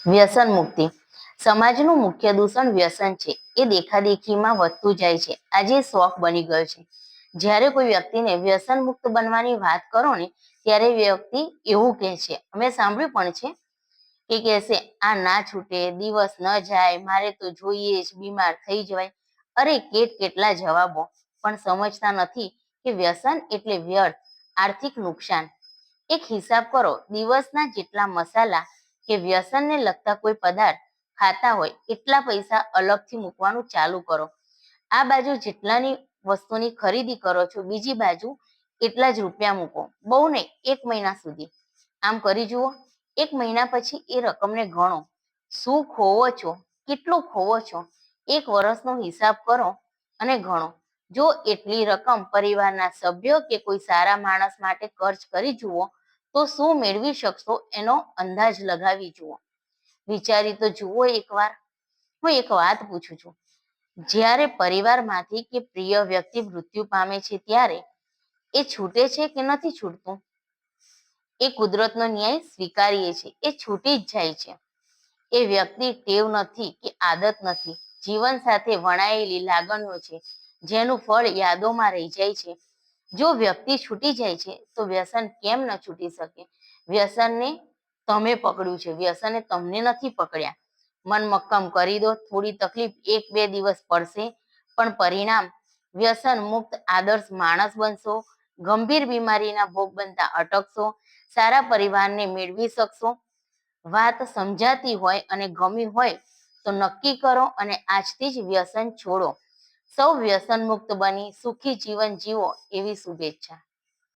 વ્યસન મુક્તિ. સમાજનું મુખ્ય દૂષણ વ્યસન છે. એ દેખાદેખીમાં વધતું જાય છે. આજે શોખ બની ગયો છે. જ્યારે કોઈ વ્યક્તિને વ્યસન મુક્ત બનવાની વાત કરો ને ત્યારે વ્યક્તિ એવું કહે છે, અમે સાંભળ્યું પણ છે, કે કહેશે આ ના છૂટે, દિવસ ન જાય, મારે તો જોઈએ જ, બીમાર થઈ જવાય. અરે કેટલા જવાબો, પણ સમજતા નથી કે વ્યસન એટલે વ્યર્થ આર્થિક નુકસાન. એક હિસાબ કરો, દિવસના જેટલા મસાલા કે વ્યસનને લગતા કોઈ પદાર્થ ખાતા હોય એટલા પૈસા અલગથી મૂકવાનું ચાલુ કરો. આ બાજુ જેટલાની વસ્તુની ખરીદી કરો છો, બીજી બાજુ એટલા જ રૂપિયા મૂકો. બહુ નહીં, 1 મહિના સુધી આમ કરી જુઓ. 1 મહિના પછી એ રકમને ગણો. શું ખોવો છો, કેટલું ખોવો છો, 1 વર્ષનો હિસાબ કરો અને ગણો. જો એટલી રકમ પરિવારના સભ્યો કે કોઈ સારા માણસ માટે ખર્ચ કરી જુઓ તો શું મેળવી શકશો એનો અંદાજ લગાવી જુઓ. વિચારી તો જુઓ એકવાર. હું એક વાત પૂછું છું, જ્યારે પરિવારમાંથી કે પ્રિય વ્યક્તિ મૃત્યુ પામે છે ત્યારે એ છૂટે છે કે નથી છૂટતું? એ કુદરતનો ન્યાય સ્વીકારીએ છે, એ છૂટી જ જાય છે. એ વ્યક્તિ ટેવ નથી કે આદત નથી, જીવન સાથે વણાયેલી લાગણીઓ છે, જેનું ફળ યાદોમાં રહી જાય છે. જો વ્યક્તિ છૂટી જાય છે તો વ્યસન કેમ ન છૂટી શકે? વ્યસનને તમે પકડ્યું છે, વ્યસને તમને નથી પકડ્યા. મન મક્કમ કરી દો. થોડી તકલીફ 1-2 દિવસ પડશે, પણ પરિણામ વ્યસન મુક્ત આદર્શ માણસ બનશો. ગંભીર બીમારીના ભોગ બનતા અટકશો. સારા પરિવારને મેળવી શકશો. વાત સમજાતી હોય અને ગમી હોય તો નક્કી કરો અને આજથી જ વ્યસન છોડો. સૌ વ્યસન મુક્ત બની સુખી જીવન જીવો એવી શુભેચ્છા.